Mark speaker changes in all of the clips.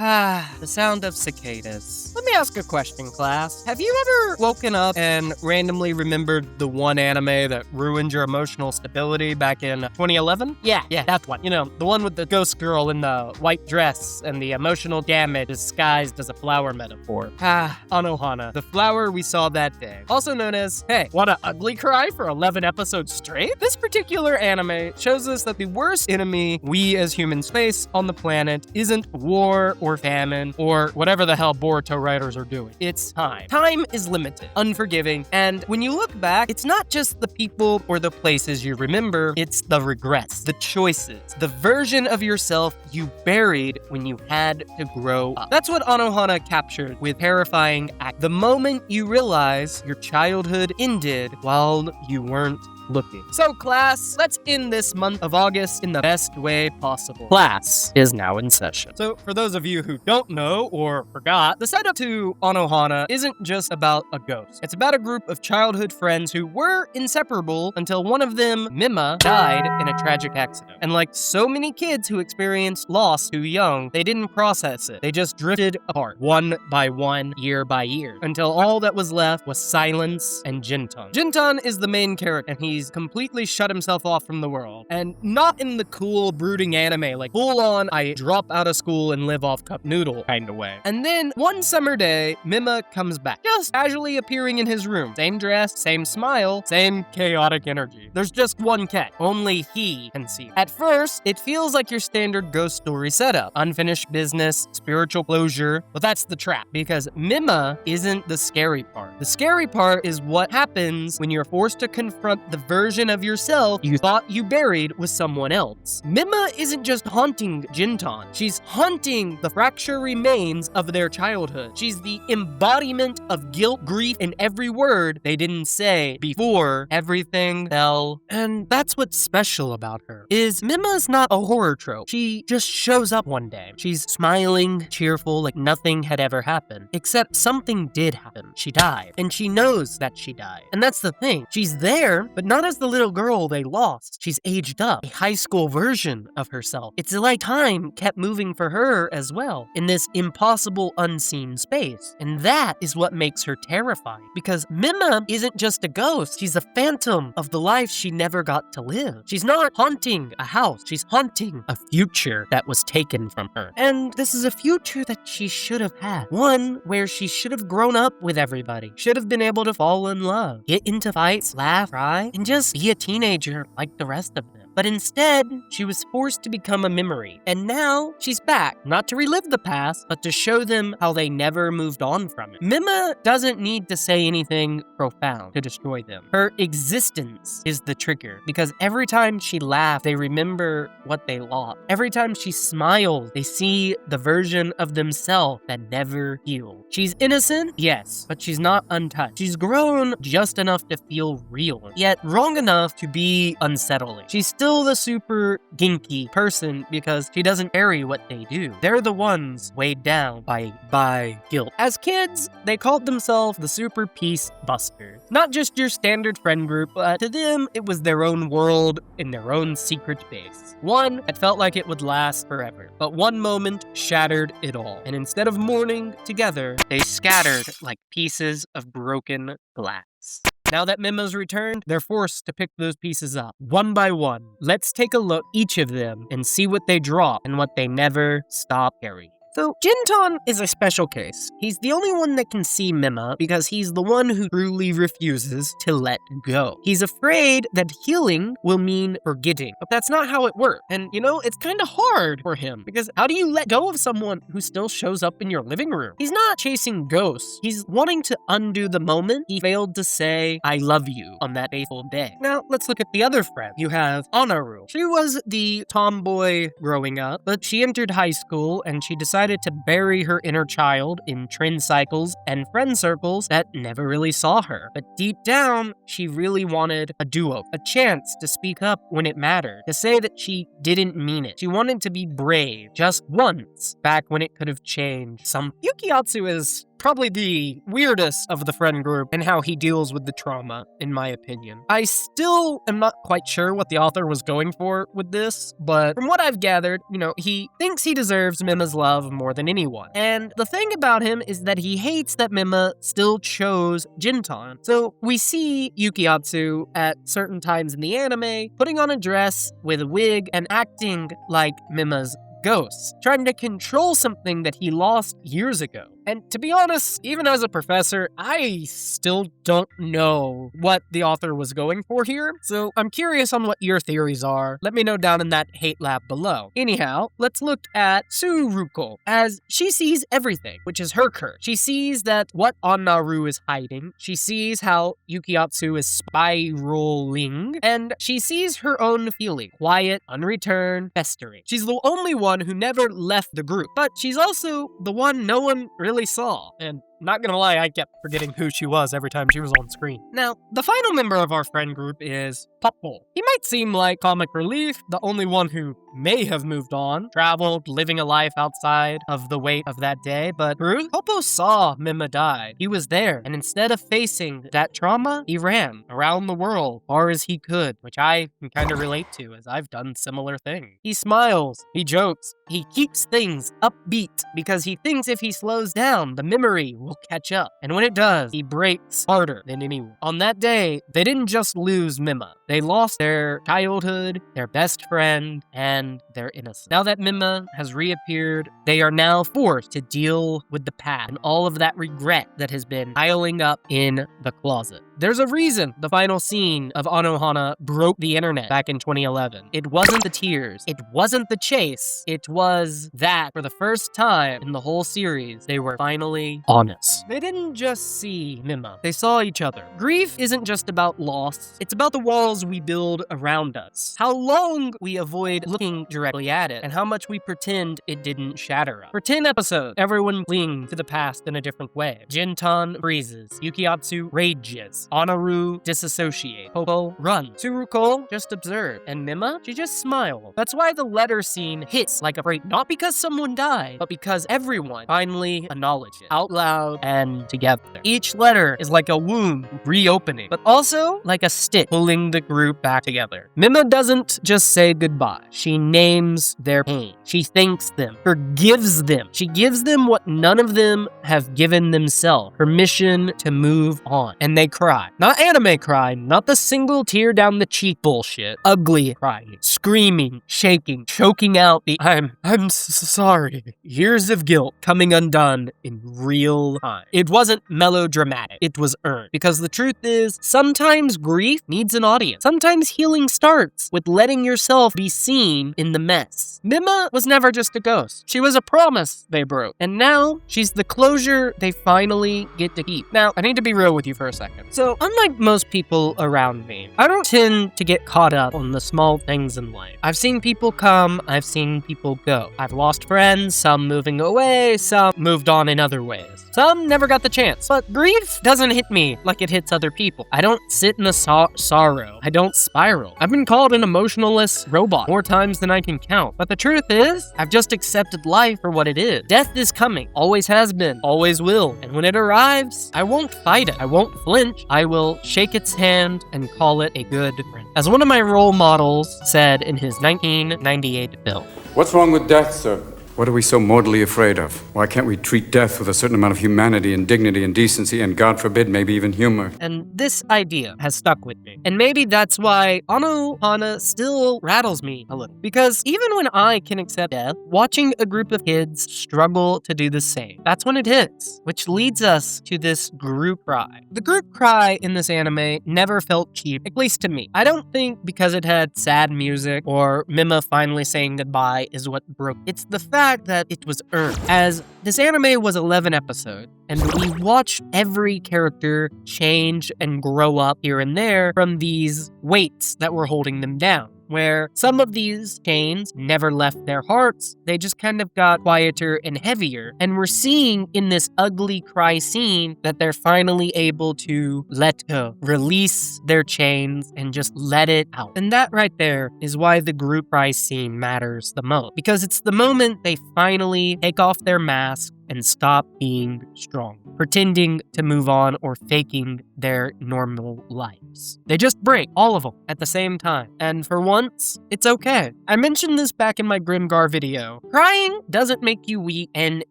Speaker 1: The sound of cicadas. Let me ask a question, class. Have you ever woken up and randomly remembered the one anime that ruined your emotional stability back in 2011? Yeah, that one. You know, the one with the ghost girl in the white dress and the emotional damage disguised as a flower metaphor. Anohana, the flower we saw that day. Also known as, hey, wanna ugly cry for 11 episodes straight? This particular anime shows us that the worst enemy we as humans face on the planet isn't war or famine or whatever the hell Boruto writers are doing. It's time. Time is limited, unforgiving, and when you look back, it's not just the people or the places you remember, it's the regrets, the choices, the version of yourself you buried when you had to grow up. That's what Anohana captured with terrifying act. The moment you realize your childhood ended while you weren't looking. So class, let's end this month of August in the best way possible. Class is now in session. So for those of you who don't know or forgot, the setup to Anohana isn't just about a ghost. It's about a group of childhood friends who were inseparable until one of them, Mima, died in a tragic accident. And like so many kids who experienced loss too young, they didn't process it. They just drifted apart, one by one, year by year, until all that was left was silence and Jintan. Jintan is the main character, and he's completely shut himself off from the world. And not in the cool, brooding anime, like full on, I drop out of school and live off cup noodle kind of way. And then, one summer day, Mima comes back, just casually appearing in his room. Same dress, same smile, same chaotic energy. There's just one cat. Only he can see. At first, it feels like your standard ghost story setup. Unfinished business, spiritual closure, but that's the trap, because Mima isn't the scary part. The scary part is what happens when you're forced to confront the version of yourself you thought you buried with someone else. Mima isn't just haunting Jintan, she's haunting the fracture remains of their childhood. She's the embodiment of guilt, grief, and every word they didn't say before everything fell. And that's what's special about her, is Mima's not a horror trope. She just shows up one day. She's smiling, cheerful, like nothing had ever happened. Except something did happen. She died. And she knows that she died. And that's the thing. She's there, but not as the little girl they lost. She's aged up, a high school version of herself. It's like time kept moving for her as well, in this impossible unseen space. And that is what makes her terrifying, because Mima isn't just a ghost, she's a phantom of the life she never got to live. She's not haunting a house, she's haunting a future that was taken from her. And this is a future that she should have had. One where she should have grown up with everybody, should have been able to fall in love, get into fights, laugh, cry, and just be a teenager like the rest of them. But instead, she was forced to become a memory. And now, she's back, not to relive the past, but to show them how they never moved on from it. Mima doesn't need to say anything profound to destroy them. Her existence is the trigger, because every time she laughs, they remember what they lost. Every time she smiles, they see the version of themselves that never healed. She's innocent, yes, but she's not untouched. She's grown just enough to feel real, yet wrong enough to be unsettling. She's still the super ginky person because she doesn't carry what they do. They're the ones weighed down by guilt. As kids, they called themselves the Super Peace Busters. Not just your standard friend group, but to them, it was their own world in their own secret base. One that felt like it would last forever. But one moment shattered it all. And instead of mourning together, they scattered like pieces of broken glass. Now that Mima's returned, they're forced to pick those pieces up, one by one. Let's take a look at each of them and see what they drop and what they never stop carrying. So, Jintan is a special case. He's the only one that can see Mima because he's the one who truly refuses to let go. He's afraid that healing will mean forgetting, but that's not how it works. And you know, it's kind of hard for him because how do you let go of someone who still shows up in your living room? He's not chasing ghosts. He's wanting to undo the moment he failed to say, I love you on that fateful day. Now, let's look at the other friend. You have Anaru. She was the tomboy growing up, but she entered high school and she decided to bury her inner child in trend cycles and friend circles that never really saw her. But deep down, she really wanted a duo, a chance to speak up when it mattered, to say that she didn't mean it. She wanted to be brave just once, back when it could have changed. Yukiatsu is probably the weirdest of the friend group and how he deals with the trauma, in my opinion. I still am not quite sure what the author was going for with this, but from what I've gathered, he thinks he deserves Mima's love more than anyone. And the thing about him is that he hates that Mima still chose Jintan. So we see Yukiatsu at certain times in the anime putting on a dress with a wig and acting like Mima's ghost, trying to control something that he lost years ago. And to be honest, even as a professor, I still don't know what the author was going for here, so I'm curious on what your theories are. Let me know down in that hate lab below. Anyhow, let's look at Tsuruko, as she sees everything, which is her curse. She sees that what Annaru is hiding, she sees how Yukiatsu is spiraling, and she sees her own feeling, quiet, unreturned, festering. She's the only one who never left the group, but she's also the one no one really saw, and not gonna lie, I kept forgetting who she was every time she was on screen. Now, the final member of our friend group is Poppo. He might seem like comic relief, the only one who may have moved on, traveled, living a life outside of the weight of that day, but Poppo saw Mima die. He was there, and instead of facing that trauma, he ran around the world far as he could, which I can kind of relate to, as I've done similar things. He smiles, he jokes, he keeps things upbeat, because he thinks if he slows down, the memory will catch up. And when it does, he breaks harder than anyone. On that day, they didn't just lose Mima. They lost their childhood, their best friend, and their innocence. Now that Mima has reappeared, they are now forced to deal with the past and all of that regret that has been piling up in the closet. There's a reason the final scene of Anohana broke the internet back in 2011. It wasn't the tears. It wasn't the chase. It was that, for the first time in the whole series, they were finally honest. They didn't just see Mima. They saw each other. Grief isn't just about loss. It's about the walls we build around us. How long we avoid looking directly at it, and how much we pretend it didn't shatter us. For 10 episodes, everyone clings to the past in a different way. Jintan freezes. Yukiatsu rages. Anaru disassociates. Poppo runs. Tsuruko just observed. And Mima, she just smiled. That's why the letter scene hits like a freight, not because someone died, but because everyone finally acknowledged it, out loud and together. Each letter is like a wound reopening, but also like a stick pulling the group back together. Mima doesn't just say goodbye. She names their pain. She thanks them, forgives them. She gives them what none of them have given themselves, permission to move on. And they cry. Not anime cry, not the single tear down the cheek bullshit. Ugly crying, screaming, shaking, choking out the I'm sorry. Years of guilt coming undone in real time. It wasn't melodramatic. It was earned. Because the truth is, sometimes grief needs an audience. Sometimes healing starts with letting yourself be seen in the mess. Mima was never just a ghost. She was a promise they broke. And now, she's the closure they finally get to keep. Now, I need to be real with you for a second. So, unlike most people around me, I don't tend to get caught up on the small things in life. I've seen people come, I've seen people go. I've lost friends, some moving away, some moved on in other ways. Some never got the chance. But grief doesn't hit me like it hits other people. I don't sit in the sorrow. I don't spiral. I've been called an emotionless robot more times than I can count. But the truth is, I've just accepted life for what it is. Death is coming. Always has been. Always will. And when it arrives, I won't fight it. I won't flinch. I will shake its hand and call it a good friend. As one of my role models said in his 1998 film.
Speaker 2: What's wrong with death, sir? What are we so mortally afraid of? Why can't we treat death with a certain amount of humanity and dignity and decency and, God forbid, maybe even humor?
Speaker 1: And this idea has stuck with me. And maybe that's why Anohana still rattles me a little. Because even when I can accept death, watching a group of kids struggle to do the same, that's when it hits. Which leads us to this group cry. The group cry in this anime never felt cheap, at least to me. I don't think because it had sad music or Mima finally saying goodbye is what broke. It's the fact that it was earned. As this anime was 11 episodes, and we watched every character change and grow up here and there from these weights that were holding them down. Where some of these chains never left their hearts, they just kind of got quieter and heavier. And we're seeing in this ugly cry scene that they're finally able to let go, release their chains, and just let it out. And that right there is why the group cry scene matters the most. Because it's the moment they finally take off their mask, and stop being strong, pretending to move on or faking their normal lives. They just break, all of them, at the same time. And for once, it's okay. I mentioned this back in my Grimgar video. Crying doesn't make you weak, and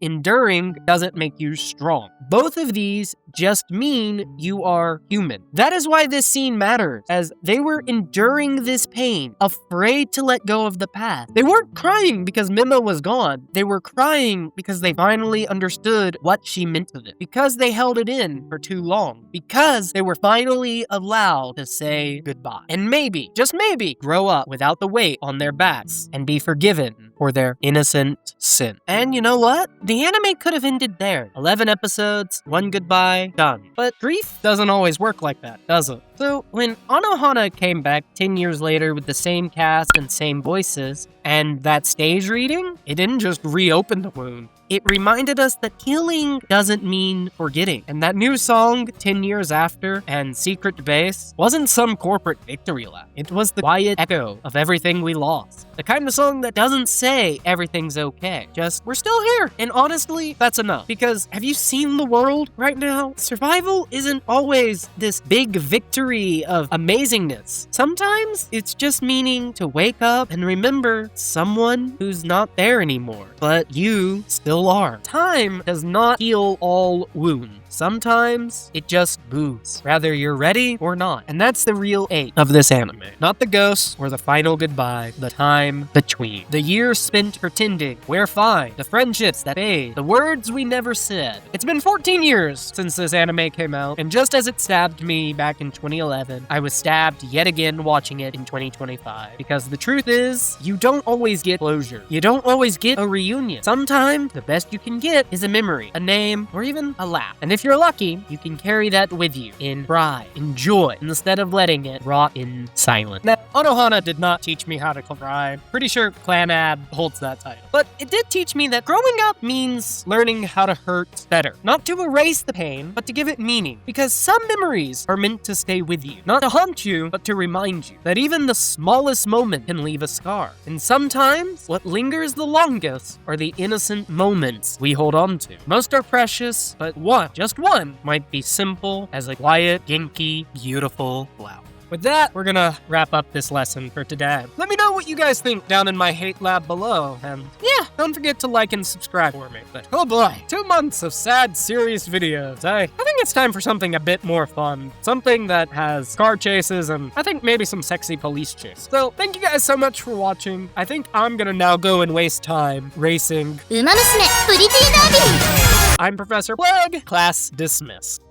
Speaker 1: enduring doesn't make you strong. Both of these just mean you are human. That is why this scene matters, as they were enduring this pain, afraid to let go of the past. They weren't crying because Mima was gone. They were crying because they finally understood what she meant to them, because they held it in for too long, because they were finally allowed to say goodbye. And maybe, just maybe, grow up without the weight on their backs and be forgiven for their innocent sin. And you know what? The anime could have ended there. 11 episodes, one goodbye, done. But grief doesn't always work like that, does it? So when Anohana came back 10 years later with the same cast and same voices, and that stage reading, it didn't just reopen the wound. It reminded us that healing doesn't mean forgetting. And that new song, 10 years after, and Secret Base, wasn't some corporate victory lap. It was the quiet echo of everything we lost. The kind of song that doesn't say everything's okay. Just, we're still here. And honestly, that's enough. Because have you seen the world right now? Survival isn't always this big victory of amazingness. Sometimes it's just meaning to wake up and remember someone who's not there anymore. But you still are. Time does not heal all wounds. Sometimes it just moves, whether you're ready or not. And that's the real ache of this anime. Not the ghosts or the final goodbye, the time between. The years spent pretending we're fine, the friendships that fade, the words we never said. It's been 14 years since this anime came out, and just as it stabbed me back in 2011, I was stabbed yet again watching it in 2025. Because the truth is, you don't always get closure. You don't always get a reunion. Sometimes the best you can get is a memory, a name, or even a laugh. And if you're lucky, you can carry that with you in pride, in joy, instead of letting it rot in silence. Now, Anohana did not teach me how to cry. Pretty sure Clanad holds that title. But it did teach me that growing up means learning how to hurt better. Not to erase the pain, but to give it meaning. Because some memories are meant to stay with you. Not to haunt you, but to remind you that even the smallest moment can leave a scar. And sometimes, what lingers the longest are the innocent moments we hold on to. Most are precious, but just one, might be simple as a quiet, Genki, beautiful flower. With that, we're gonna wrap up this lesson for today. Let me know what you guys think down in my hate lab below, and yeah, don't forget to like and subscribe for me. But oh boy, 2 months of sad, serious videos. I think it's time for something a bit more fun. Something that has car chases and I think maybe some sexy police chase. So thank you guys so much for watching. I think I'm gonna now go and waste time racing. I'm Professor Plague, class dismissed.